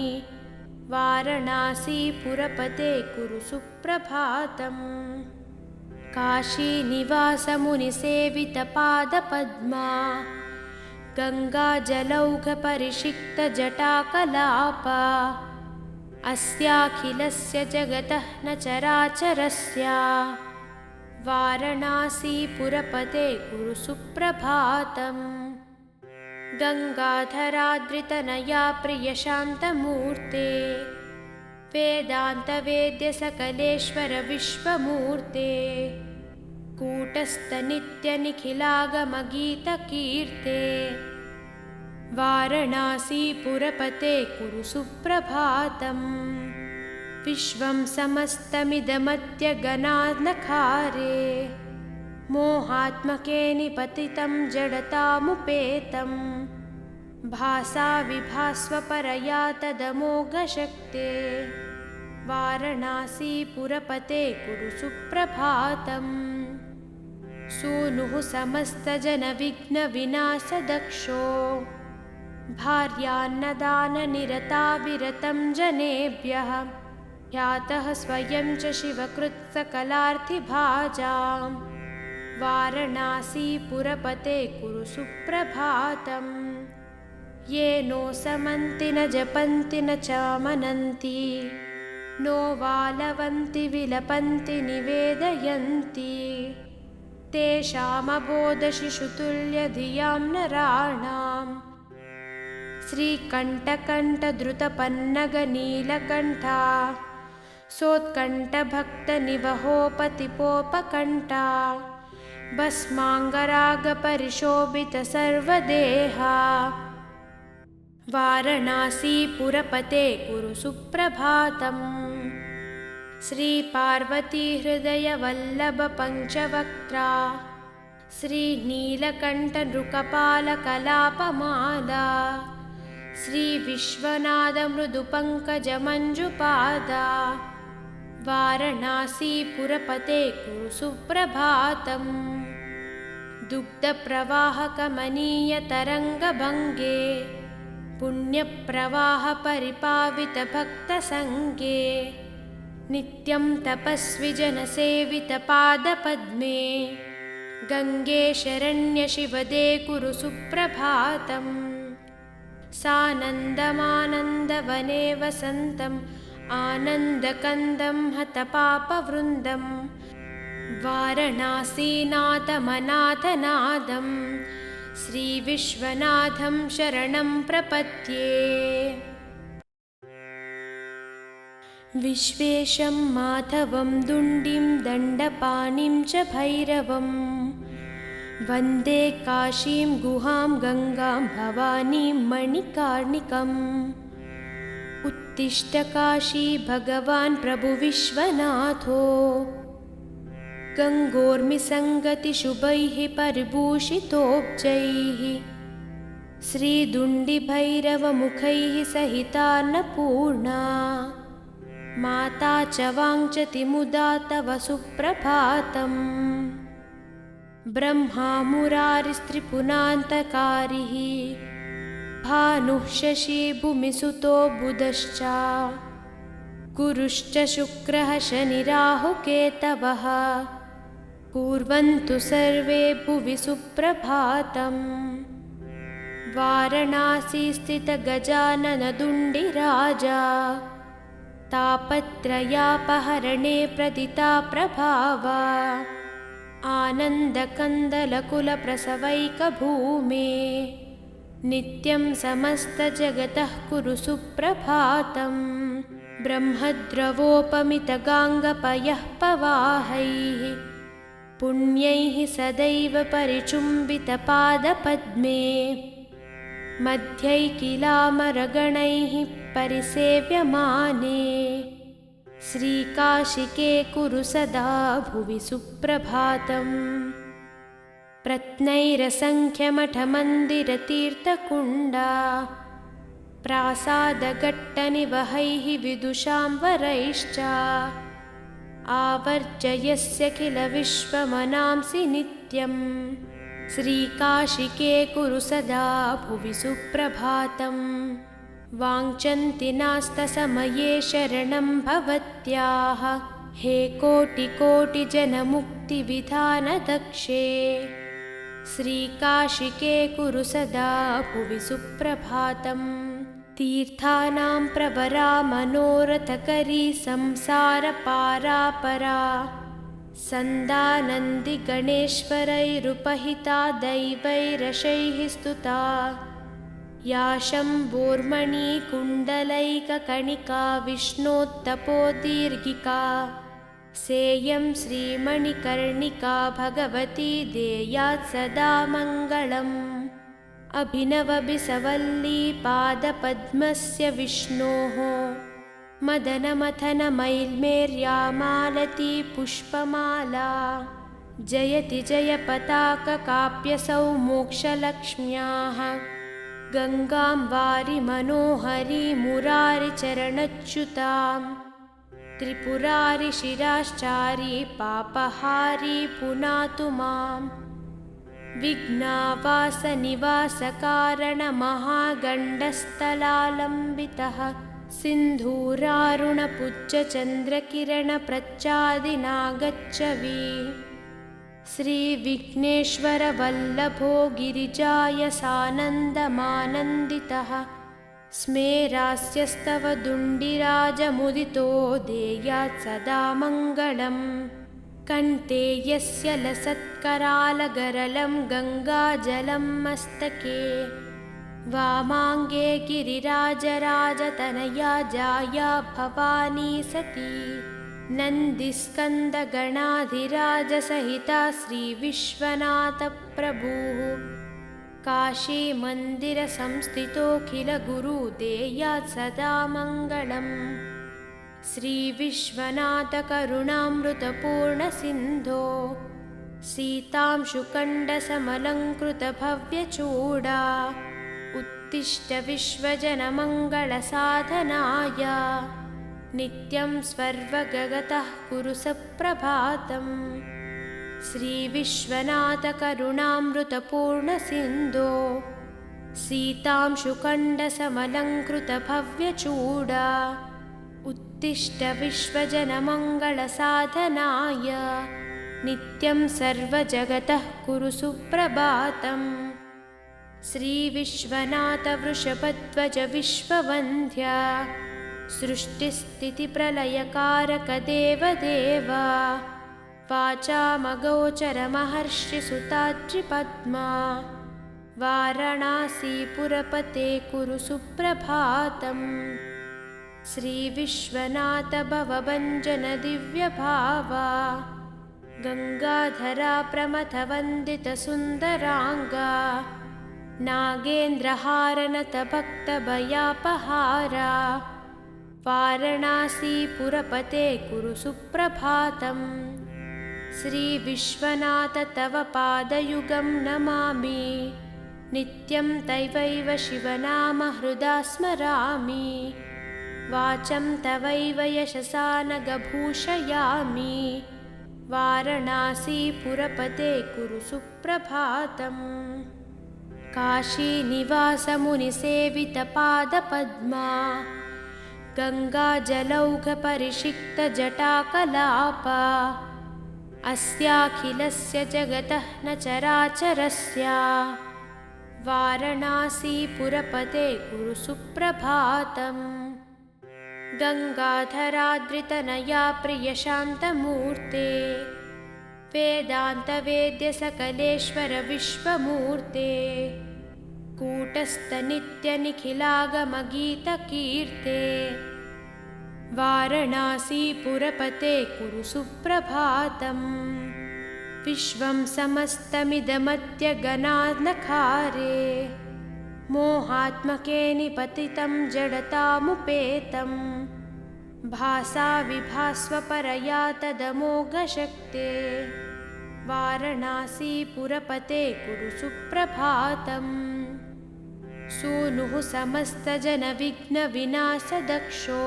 वाराणसीपुरपते कुरु सुप्रभातम्। काशीनिवासमुनिसेवितपादपद्मा गङ्गाजलौघपरिषिक्तजटाकलापा अस्याखिलस्य जगतः न चराचरस्य वाराणसीपुरपते कुरु सुप्रभातम्। गङ्गाधराद्रितनया प्रियशान्तमूर्ते वेदान्तवेद्यसकलेश्वर विश्वमूर्ते कूटस्थनित्यनिखिलागमगीतकीर्ते वाराणसीपुरपते कुरु सुप्रभातम्। विश्वं समस्तमिदमत्यगनानखारे मोहात्मके निपतितं जडतामुपेतं भासा विभास्वपरया तदमोघशक्ते वाराणसीपुरपते कुरु सुप्रभातम्। सूनुः समस्तजनविघ्नविनाशदक्षो भार्यान्नदाननिरता विरतं जनेभ्यः ह्यातः स्वयं च शिवकृत्सकलार्थिभाजां वाराणसीपुरपते कुरु सुप्रभातम्। ये नो समन्ति न जपन्ति न चामनन्ति नो वालवन्ति विलपन्ति निवेदयन्ति तेषामबोधशिशुतुल्यधियां नराणां श्रीकण्ठकण्ठद्रुतपन्नगनीलकण्ठा सोत्कण्ठभक्तनिवहोपतिपोपकण्ठा भस्माङ्गरागपरिशोभितसर्वदेहा वाराणसीपुरपते कुरु सुप्रभातम्। श्रीपार्वतीहृदयवल्लभपञ्चवक्त्रा श्रीनीलकण्ठनृकपालकलापमाला श्रीविश्वनाथमृदुपङ्कजमञ्जुपादा वाराणसीपुरपते कुरु सुप्रभातम्। दुग्धप्रवाहकमनीयतरङ्गभङ्गे पुण्यप्रवाहपरिपावितभक्तसङ्गे नित्यं तपस्विजनसेवितपादपद्मे गङ्गे शरण्यशिवदे कुरु सुप्रभातम्। सानन्दमानन्दवने वसन्तम् आनन्दकन्दं हतपापवृन्दं वाराणसीनाथमनाथनादं श्रीविश्वनाथं शरणं प्रपद्ये। विश्वेशं माधवं दुण्डिं दण्डपाणिं च भैरवं वन्दे काशीं गुहां गङ्गां भवानीं मणिकार्णिकम् उत्तिष्ठ काशी भगवान् प्रभु विश्वनाथो गङ्गोर्मिसङ्गतिशुभैः परिभूषितोब्जैः श्रीदुण्डिभैरवमुखैः सहितान्नपूर्णा माता च वाञ्छति मुदा तव सुप्रभातम् ब्रह्मा मुरारिस्त्रिपुरान्तकारिः भानुः शशी भूमिसुतो बुधश्च गुरुश्च शुक्रः शनिराहुकेतवः कुर्वन्तु सर्वे भुवि सुप्रभातम् वाराणसी स्थित गजाननदुण्डिराजा तापत्रयापहरणे प्रदिता प्रभावा आनन्दकन्दलकुलप्रसवैकभूमे नित्यं समस्तजगतः कुरु सुप्रभातम् ब्रह्मद्रवोपमितगाङ्गपयः पवाहैः पुण्यैः सदैव परिचुम्बितपादपद्मे मध्यैकिलामरगणैः परिसेव्यमाने श्रीकाशिके कुरु सदा भुवि सुप्रभातम् प्रत्नैरसङ्ख्यमठमन्दिरतीर्थकुण्डा प्रासादघट्टनिवहैः विदुषां वरैश्च आवर्जयस्य किल विश्वमनांसि नित्यम् श्रीकाशिके कुरु सदा भुवि सुप्रभातम् वाञ्छन्ति नास्तसमये शरणं भवत्याः हे कोटिकोटिजनमुक्तिविधानदक्षे श्रीकाशिके कुरु सदा भुवि सुप्रभातम् तीर्थानां प्रवरा मनोरथकरी संसारपारापरा सन्दानन्दिगणेश्वरैरुपहिता दैवैरशैः स्तुता या शम्भोर्मणिकुण्डलैककणिका विष्णोत्तपोदीर्घिका सेयं श्रीमणिकर्णिका भगवती देयात् सदा मङ्गलम् अभिनवबिसवल्ली पादपद्मस्य विष्णोः मदनमथनमैल्मेर्यामालती पुष्पमाला जयति जयपताककाप्यसौ मोक्षलक्ष्म्याः गङ्गां वारि मनोहरी मुरारिचरणच्युतां त्रिपुरारि शिराश्चारी पापहारी पुनातु मां विघ्नावासनिवासकारणमहागण्डस्थलालम्बितः सिन्धूरारुणपुज्जचन्द्रकिरणप्रच्चादिनागच्छवि श्रीविघ्नेश्वरवल्लभो गिरिजाय सानन्दमानन्दितः स्मेरास्यस्तव दुण्डिराजमुदितो देयात् सदा मङ्गलम् कण्ठे यस्य लसत्करालगरलं गङ्गाजलं मस्तके वामाङ्गे गिरिराजराजतनया जाया भवानी सती नन्दिस्कन्दगणाधिराजसहिता श्रीविश्वनाथप्रभुः काशीमन्दिरसंस्थितोऽखिलगुरुदेयात् सदा मङ्गलम् श्रीविश्वनाथकरुणामृतपूर्णसिन्धो सीतांशुकण्डसमलङ्कृतभव्यचूडा उत्तिष्ठ विश्वजनमङ्गलसाधनाय नित्यं स्वर्वगतः कुरु सप्रभातम् श्रीविश्वनाथकरुणामृतपूर्णसिन्धो सीतांशुकण्डसमलङ्कृतभव्यचूडा उत्तिष्ठ विश्वजनमङ्गलसाधनाय नित्यं सर्वजगतः कुरु सुप्रभातम् श्रीविश्वनाथवृषभध्वज विश्ववन्द्या सृष्टिस्थितिप्रलयकारकदेवदेव वाचामगोचरमहर्षिसुताद्रिपद्मा वाराणसीपुरपते कुरु सुप्रभातम् श्रीविश्वनाथ भवभञ्जन दिव्यभावा गङ्गाधरा प्रमथवन्दितसुन्दराङ्गा नागेन्द्रहारनतभक्तभयापहारा वारणासीपुरपते कुरु सुप्रभातम्। श्रीविश्वनाथ तव पादयुगं नमामि नित्यं तवैव शिवनाम हृदा स्मरामि वाचं तवैव यशसा नगभूषयामि वारणासीपुरपते कुरु सुप्रभातम्। काशीनिवासमुनिसेवितपादपद्मा गङ्गाजलौघपरिषिक्तजटाकलापा अस्याखिलस्य जगतः न चराचरस्य वारणासीपुरपते कुरु सुप्रभातम्। गङ्गाधराद्रितनया प्रियशान्तमूर्ते वेदान्तवेद्यसकलेश्वर विश्वमूर्ते कूटस्थनित्यनिखिलागमगीतकीर्ते वारणासीपुरपते कुरु सुप्रभातम्। विश्वं समस्तमिदमत्यगनानखारे मोहात्मके निपतितं जडतामुपेतं भासा विभास्वपरया तदमोघशक्ते वारणासीपुरपते कुरु सुप्रभातम्। सूनुः समस्तजनविघ्नविनाशदक्षो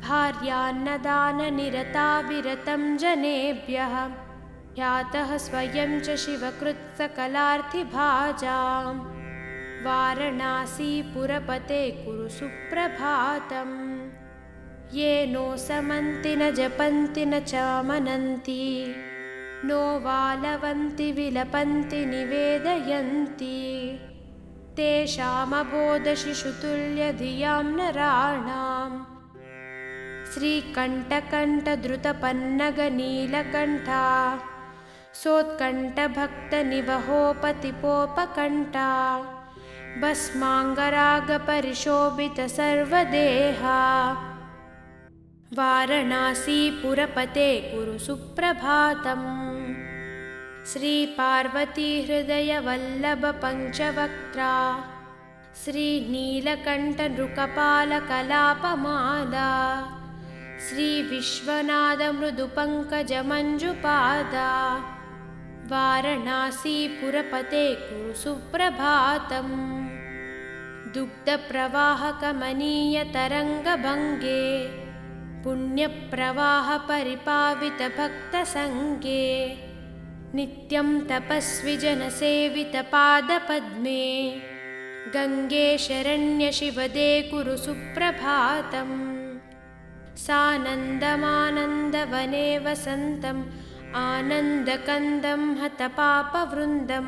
भार्यान्नदाननिरता विरतं जनेभ्यः ह्यातः स्वयं च शिवकृत्सकलार्थिभाजां वारणासीपुरपते कुरु सुप्रभातम्। ये नो समन्ति न जपन्ति न चामनन्ति नो वालवन्ति विलपन्ति निवेदयन्ति तेषामबोधशिशुतुल्यधियां नराणां श्रीकण्ठकण्ठद्रुतपन्नगनीलकण्ठा सोत्कण्ठभक्तनिवहोपतिपोपकण्ठा भस्माङ्गरागपरिशोभितसर्वदेहा वारणासीपुरपते कुरु सुप्रभातम्। श्रीपार्वतीहृदयवल्लभपञ्चवक्त्रा श्रीनीलकण्ठनृकपालकलापमाला श्रीविश्वनाथमृदुपङ्कजमञ्जुपादा वारणासीपुरपते कुरु सुप्रभातम्। दुग्धप्रवाहकमनीयतरङ्गभङ्गे पुण्यप्रवाहपरिपावितभक्तसङ्गे नित्यं तपस्विजनसेवितपादपद्मे गङ्गे शरण्यशिवदे कुरु सुप्रभातम्। सानन्दमानन्दवने वसन्तम् आनन्दकन्दं हतपापवृन्दं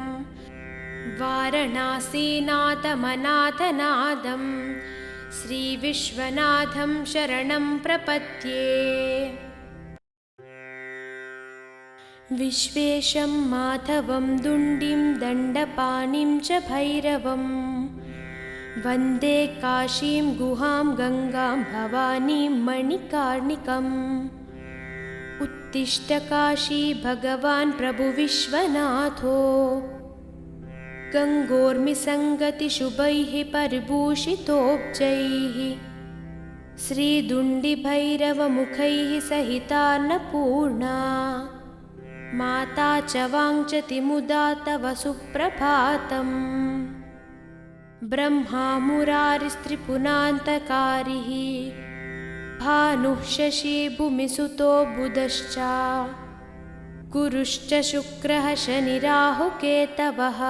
वारणासीनाथमनाथनादं श्रीविश्वनाथं शरणं प्रपद्ये। विश्वेशं माधवं दुण्डिं दण्डपाणिं च भैरवं वन्दे काशीं गुहां गङ्गां भवानीं मणिकार्णिकम्। उत्तिष्ठ काशी भगवान् प्रभु विश्वनाथो गङ्गोर्मिसङ्गतिशुभैः परिभूषितोब्जैः श्रीदुण्डिभैरवमुखैः सहितान्नपूर्णा माता च वाञ्छति मुदा तव सुप्रभातम्। ब्रह्मा मुरारिस्त्रिपुरान्तकारिः भानुः शशी भूमिसुतो बुधश्च गुरुश्च शुक्रः शनिराहुकेतवः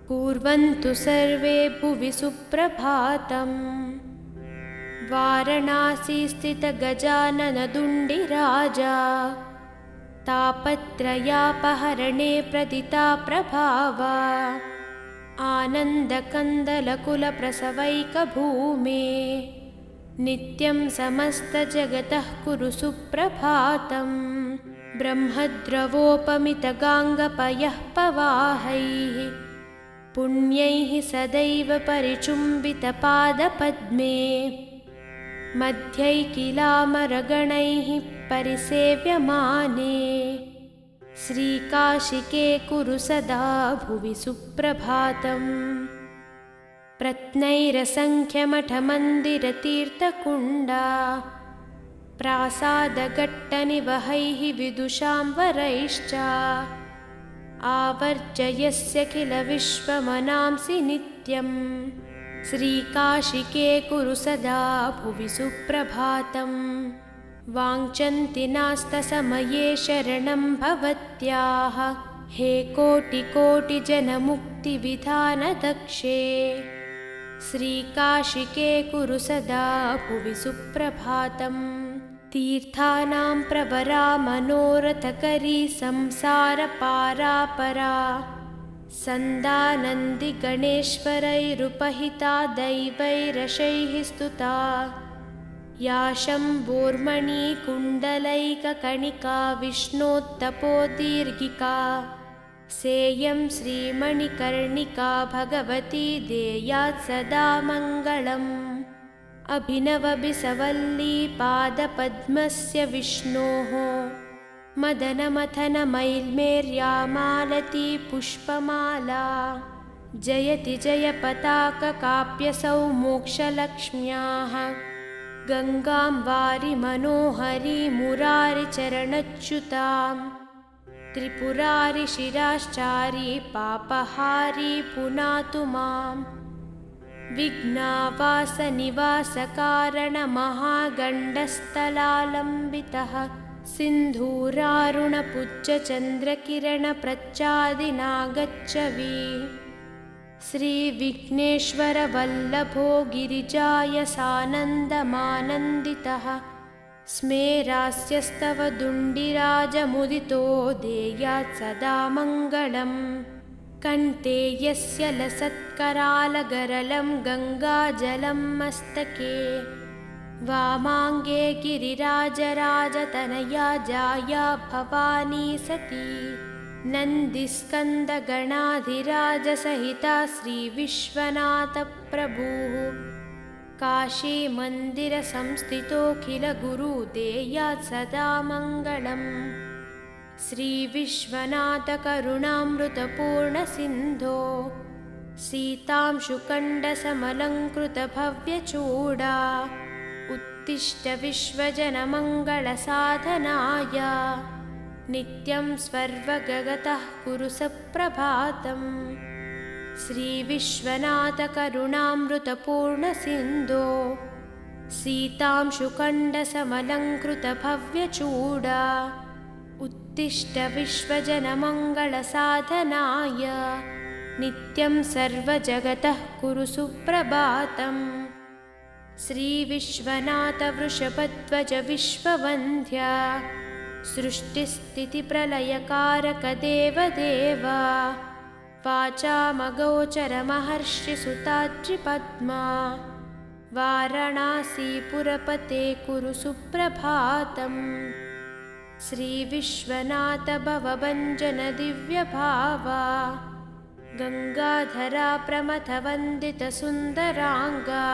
कुर्वन्तु सर्वे भुवि सुप्रभातम्। वारणासी स्थितगजाननदुण्डिराजा तापत्रयापहरणे प्रदिता प्रभावा आनन्दकन्दलकुलप्रसवैकभूमे नित्यं समस्तजगतः कुरु सुप्रभातम्। ब्रह्मद्रवोपमितगाङ्गपयः पवाहैः पुण्यैः सदैव परिचुम्बितपादपद्मे मध्यैकिलामरगणैः परिसेव्यमाने श्रीकाशिके कुरु सदा भुवि सुप्रभातम् प्रत्नैरसङ्ख्यमठमन्दिरतीर्थकुण्डा प्रासादघट्टनिवहैः विदुषां वरैश्च आवर्जयस्य किल विश्वमनांसि नित्यम् श्रीकाशिके कुरु सदा भुवि सुप्रभातम् वाञ्छन्ति नास्तसमये शरणं भवत्याः हे कोटिकोटिजनमुक्तिविधानदक्षे श्रीकाशिके कुरु सदा भुवि सुप्रभातम् तीर्थानां प्रवरा मनोरथकरी संसारपारापरा सन्दानन्दिगणेश्वरैरुपहिता दैवैरशैः स्तुता या शम्भोर्मणिकुण्डलैककणिका विष्णोत्तपोदीर्घिका सेयं श्रीमणिकर्णिका भगवती देयात् सदा मङ्गलम् अभिनवबिसवल्ली पादपद्मस्य विष्णोः मदनमथनमैल्मेर्यामालती पुष्पमाला जयति जयपताककाप्यसौ मोक्षलक्ष्म्याः गङ्गां वारि मनोहरी मुरारिचरणच्युतां त्रिपुरारि शिराश्चारी पापहारी पुनातु मां विघ्नावासनिवासकारणमहागण्डस्थलालम्बितः सिन्धूरारुणपुज्जचन्द्रकिरणप्रच्चादिनागच्छवि श्रीविघ्नेश्वरवल्लभो गिरिजायसानन्दमानन्दितः स्मेरास्यस्तव दुण्डिराजमुदितो देयात् सदा मङ्गलम् कण्ठे यस्य लसत्करालगरलं गङ्गाजलं मस्तके वामाङ्गे गिरिराजराजतनया जाया भवानी सती नन्दिस्कन्दगणाधिराजसहिता श्रीविश्वनाथप्रभुः काशीमन्दिरसंस्थितोऽखिलगुरुदेयात् सदा मङ्गलम् श्रीविश्वनाथकरुणामृतपूर्णसिन्धो सीतांशुकण्डसमलङ्कृतभव्यचूडा उत्तिष्ठ विश्वजनमङ्गलसाधनाय नित्यं स्वर्वगतः कुरु सप्रभातम् श्रीविश्वनाथकरुणामृतपूर्णसिन्धो सीतांशुकण्डसमलङ्कृतभव्यचूडा उत्तिष्ठ विश्वजनमङ्गलसाधनाय नित्यं सर्वजगतः कुरु सुप्रभातम् श्रीविश्वनाथवृषभध्वज विश्ववन्द्या सृष्टिस्थितिप्रलयकारकदेवदेव वाचामगोचरमहर्षिसुताद्रिपद्मा वाराणसीपुरपते कुरु सुप्रभातम् श्रीविश्वनाथ भवभञ्जन दिव्यभावा गङ्गाधरा प्रमथवन्दितसुन्दराङ्गा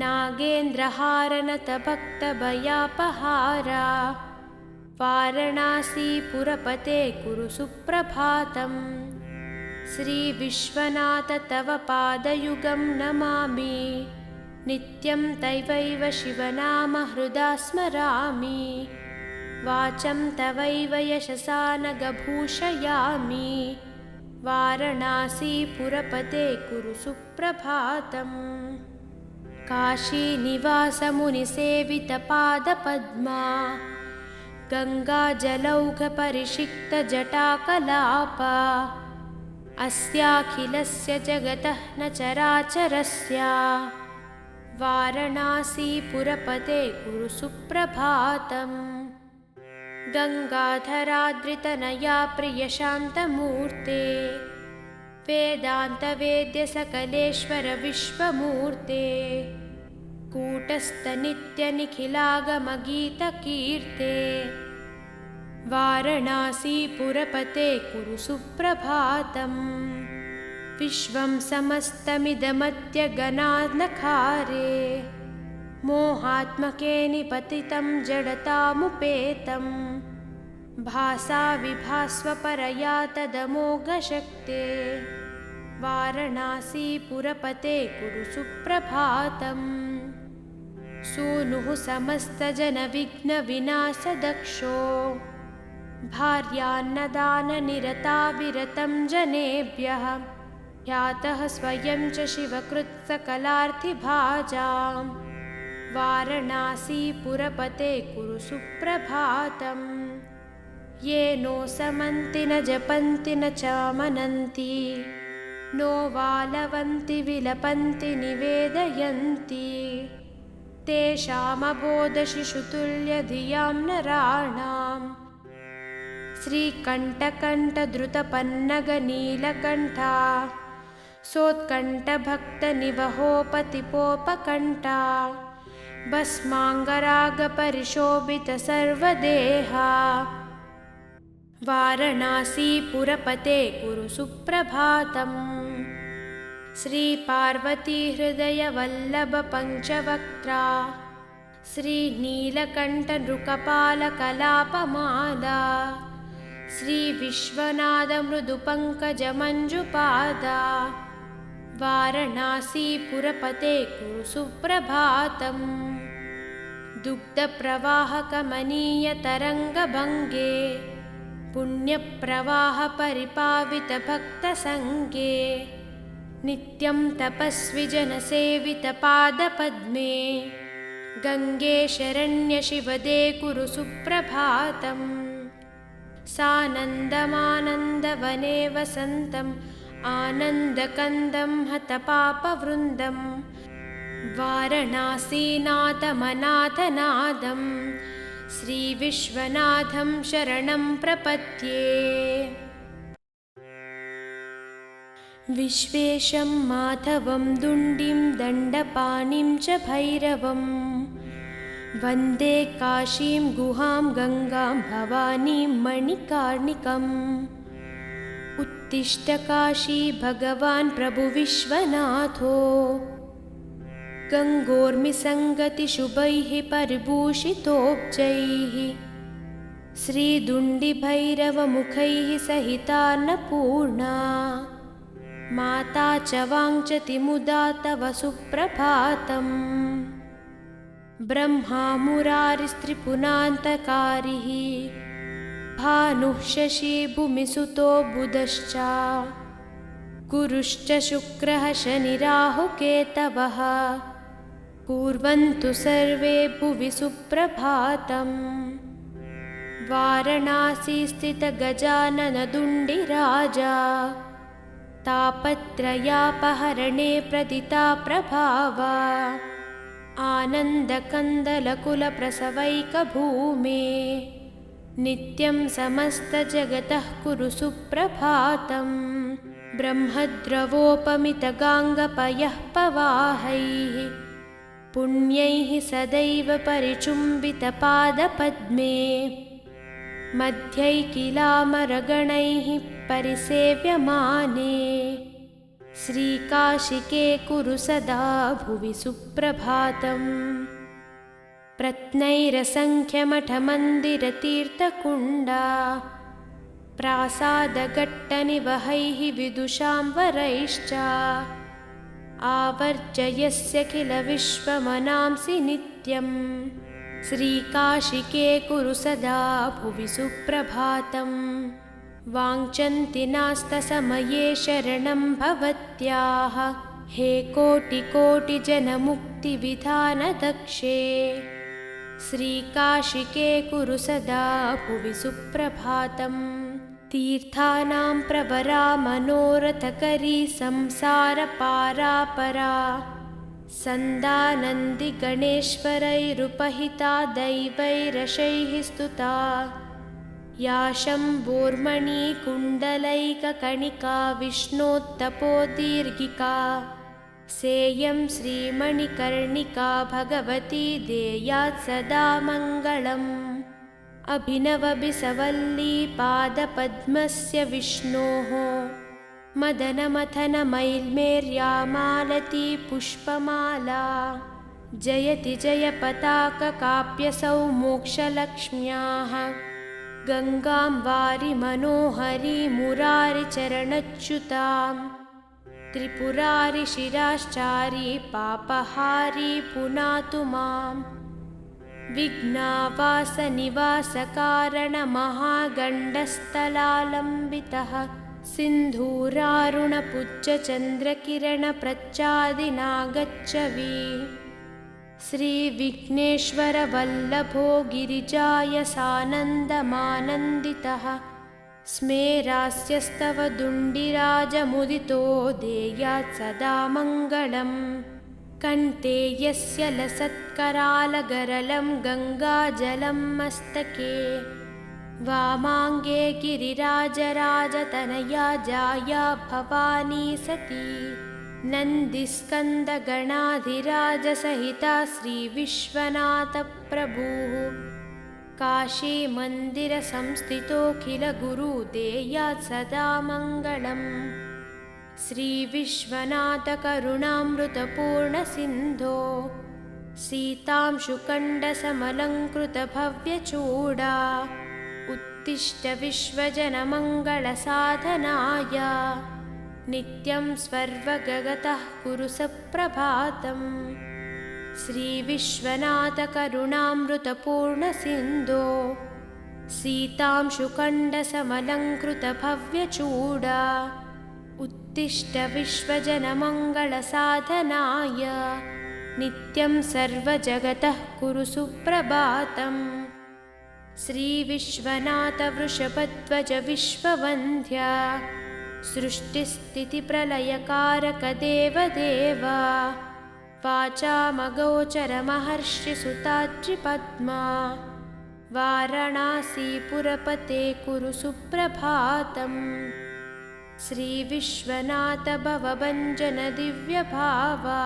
नागेन्द्रहारनतभक्तभयापहारा वाराणसीपुरपते कुरु सुप्रभातम् श्रीविश्वनाथ तव पादयुगं नमामि नित्यं तवैव शिवनाम हृदा स्मरामि वाचं तवैव यशसा नगभूषयामि वाराणसीपुरपते कुरु सुप्रभातम् काशीनिवासमुनिसेवितपादपद्मा गङ्गाजलौघपरिषिक्तजटाकलापा अस्याखिलस्य जगतः न चराचरस्य वाराणसीपुरपते कुरु सुप्रभातम् गङ्गाधराद्रितनया प्रियशान्तमूर्ते वेदान्तवेद्यसकलेश्वर विश्वमूर्ते कूटस्थनित्यनिखिलागमगीतकीर्ते वाराणसीपुरपते कुरु सुप्रभातम् विश्वं समस्तमिदमत्यगनानखारे मोहात्मके निपतितं जडतामुपेतं भासा विभास्वपरया तदमोघशक्ते वारणासीपुरपते कुरु सुप्रभातम् सूनुः समस्तजनविघ्नविनाशदक्षो भार्यान्नदाननिरता विरतं जनेभ्यः ह्यातः स्वयं च शिवकृत्सकलार्थिभाजां वारणासीपुरपते कुरु सुप्रभातम् ये नो समन्ति न जपन्ति न चामनन्ति नो वालवन्ति विलपन्ति निवेदयन्ति तेषामबोधशिशुतुल्यधियां नराणां श्रीकण्ठकण्ठद्रुतपन्नगनीलकण्ठा सोत्कण्ठभक्तनिवहोपतिपोपकण्ठा भस्माङ्गरागपरिशोभितसर्वदेहा वारणासीपुरपते कुरु सुप्रभातम् श्रीपार्वतीहृदयवल्लभपञ्चवक्त्रा श्रीनीलकण्ठनृकपालकलापमाला श्रीविश्वनाथमृदुपङ्कजमञ्जुपादा वारणासीपुरपते कुरु सुप्रभातम् दुग्धप्रवाहकमनीयतरङ्गभङ्गे पुण्यप्रवाहपरिपावितभक्तसङ्गे नित्यं तपस्विजनसेवितपादपद्मे गङ्गे शरण्यशिवदे कुरु सुप्रभातम् सानन्दमानन्दवने वसन्तम् आनन्दकन्दं हतपापवृन्दं वारणासीनाथमनाथनादं श्रीविश्वनाथं शरणं प्रपद्ये विश्वेशं माधवं दुण्डिं दण्डपाणिं च भैरवं वन्दे काशीं गुहां गङ्गां भवानीं मणिकार्णिकम् उत्तिष्ठ काशी भगवान् प्रभु विश्वनाथो गङ्गोर्मिसङ्गतिशुभैः परिभूषितोब्जैः श्रीदुण्डिभैरवमुखैः सहितान्नपूर्णा माता च वाञ्छति मुदा तव सुप्रभातम् ब्रह्मा मुरारिस्त्रिपुरान्तकारिः भानुः शशी भूमिसुतो बुधश्च गुरुश्च शुक्रः शनिराहुकेतवः कुर्वन्तु सर्वे भुवि सुप्रभातम् वारणासी स्थितगजाननदुण्डिराजा तापत्रयापहरणे प्रदिता प्रभावा आनन्दकन्दलकुलप्रसवैकभूमे नित्यं समस्तजगतः कुरु सुप्रभातम् ब्रह्मद्रवोपमितगाङ्गपयः पवाहैः पुण्यैः सदैव परिचुम्बितपादपद्मे मध्यैकिलामरगणैः परिसेव्यमाने श्रीकाशिके कुरु सदा भुवि सुप्रभातम् प्रत्नैरसङ्ख्यमठमन्दिरतीर्थकुण्डा प्रासादघट्टनिवहैः विदुषां वरैश्च आवर्जयस्य किल विश्वमनांसि नित्यं श्रीकाशिके कुरु सदा भुवि सुप्रभातम् वाञ्छन्ति नास्तसमये शरणं भवत्याः हे कोटिकोटिजनमुक्तिविधानदक्षे श्रीकाशिके कुरु सदा भुवि सुप्रभातम् तीर्थानां प्रवरा मनोरथकरी संसारपारापरा सन्दानन्दिगणेश्वरैरुपहिता दैवैरशैः स्तुता या शम्भोर्मणिकुण्डलैककणिका विष्णोत्तपोदीर्घिका सेयं श्रीमणिकर्णिका भगवती देयात् सदा मङ्गलम् अभिनवबिसवल्ली पादपद्मस्य विष्णोः मदनमथनमैल्मेर्या मालती पुष्पमाला जयति जयपताककाप्यसौ मोक्षलक्ष्म्याः गङ्गां वारि मनोहरी मुरारिचरणच्युतां त्रिपुरारि शिराश्चारी पापहारी पुनातु मां विघ्नावासनिवासकारणमहागण्डस्थलालम्बितः सिन्धूरारुणपुज्जचन्द्रकिरणप्रच्चादिनागच्छवि श्रीविघ्नेश्वरवल्लभो गिरिजायसानन्दमानन्दितः स्मेरास्यस्तव दुण्डिराजमुदितो देयात् सदा मङ्गलम् कण्ठे यस्य लसत्करालगरलं गङ्गाजलं मस्तके वामाङ्गे गिरिराजराजतनया जाया भवानी सती नन्दिस्कन्दगणाधिराजसहिता श्रीविश्वनाथप्रभुः काशीमन्दिरसंस्थितोऽखिलगुरुदेयात् सदा मङ्गलम् श्रीविश्वनाथकरुणामृतपूर्णसिन्धो सीतांशुकण्डसमलङ्कृतभव्यचूडा उत्तिष्ठ विश्वजनमङ्गलसाधनाय नित्यं स्वर्वगतः कुरु सप्रभातम् श्रीविश्वनाथकरुणामृतपूर्णसिन्धो सीतांशुकण्डसमलङ्कृतभव्यचूडा उत्तिष्ठ विश्वजनमङ्गलसाधनाय नित्यं सर्वजगतः कुरु सुप्रभातम् श्रीविश्वनाथवृषभध्वज विश्ववन्द्या सृष्टिस्थितिप्रलयकारकदेवदेव वाचामगोचरमहर्षिसुताद्रिपद्मा वाराणसीपुरपते कुरु सुप्रभातम् श्रीविश्वनाथ भवभञ्जन दिव्यभावा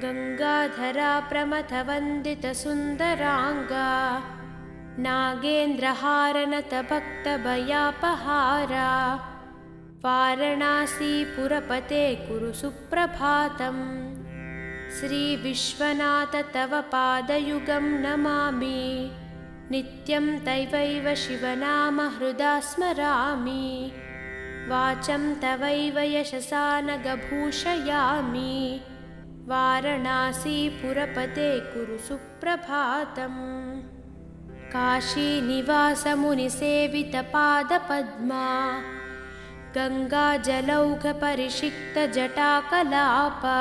गङ्गाधरा प्रमथवन्दितसुन्दराङ्गा नागेन्द्रहारनतभक्तभयापहारा वाराणसीपुरपते कुरु सुप्रभातम् श्रीविश्वनाथ तव पादयुगं नमामि नित्यं तवैव शिवनाम हृदा स्मरामि वाचं तवैव यशसा नगभूषयामि वाराणसीपुरपते कुरु सुप्रभातम् काशीनिवासमुनिसेवितपादपद्मा गङ्गाजलौघपरिषिक्तजटाकलापा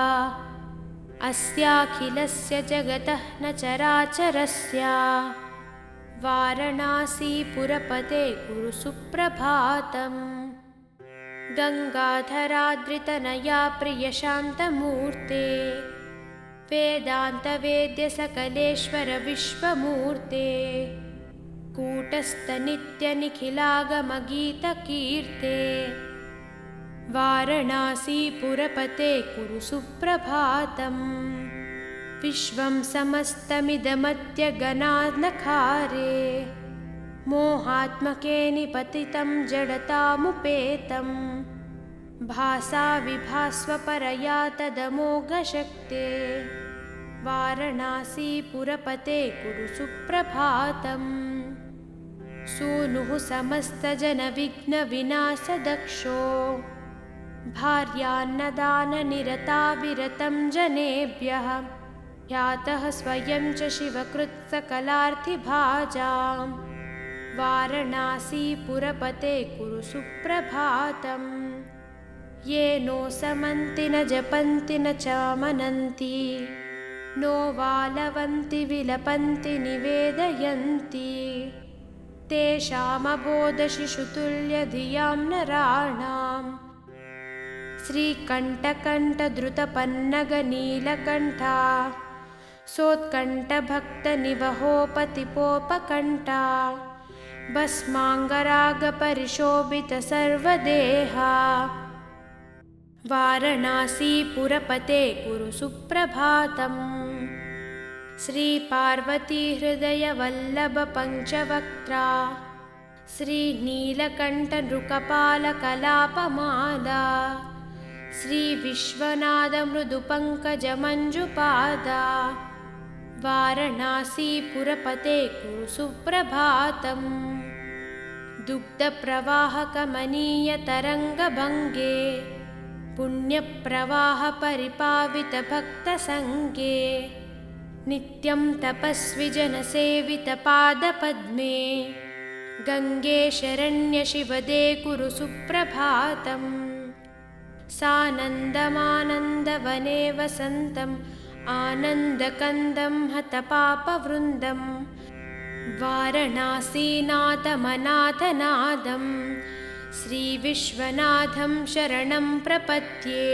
अस्याखिलस्य जगतः न चराचरस्य वाराणसीपुरपते कुरु सुप्रभातम् गङ्गाधराद्रितनया प्रियशान्तमूर्ते वेदान्तवेद्यसकलेश्वर विश्वमूर्ते कूटस्थनित्यनिखिलागमगीतकीर्ते वाराणसीपुरपते कुरु सुप्रभातम् विश्वं समस्तमिदमत्यगनानखारे मोहात्मके निपतितं जडतामुपेतं भासा विभास्वपरया तदमोघशक्ते वाराणसीपुरपते कुरु सुप्रभातम् सूनुः समस्तजनविघ्नविनाशदक्षो भार्यान्नदाननिरता विरतं जनेभ्यः ख्यातः स्वयं च शिवकृत्सकलार्थिभाजां वाराणसीपुरपते कुरु सुप्रभातम् ये नो समन्ति न जपन्ति न चामनन्ति नो वालवन्ति विलपन्ति निवेदयन्ति तेषामबोधशिशुतुल्यधियां नराणां श्रीकण्ठकण्ठद्रुतपन्नगनीलकण्ठा सोत्कण्ठभक्तनिवहोपतिपोपकण्ठा भस्माङ्गरागपरिशोभितसर्वदेहा वाराणसीपुरपते कुरु सुप्रभातम् श्रीपार्वतीहृदयवल्लभपञ्चवक्त्रा श्रीनीलकण्ठनृकपालकलापमाला श्रीविश्वनाथमृदुपङ्कजमञ्जुपादा वारणासीपुरपते कुरु सुप्रभातम् दुग्धप्रवाहकमनीयतरङ्गभङ्गे पुण्यप्रवाहपरिपावितभक्तसङ्गे नित्यं तपस्वि जनसेवितपादपद्मे गङ्गे शरण्यशिवदे कुरु सुप्रभातम् सानन्दमानन्दवने वसन्तम् आनन्दकन्दं हतपापवृन्दं वारणासीनाथमनाथनादं श्रीविश्वनाथं शरणं प्रपद्ये।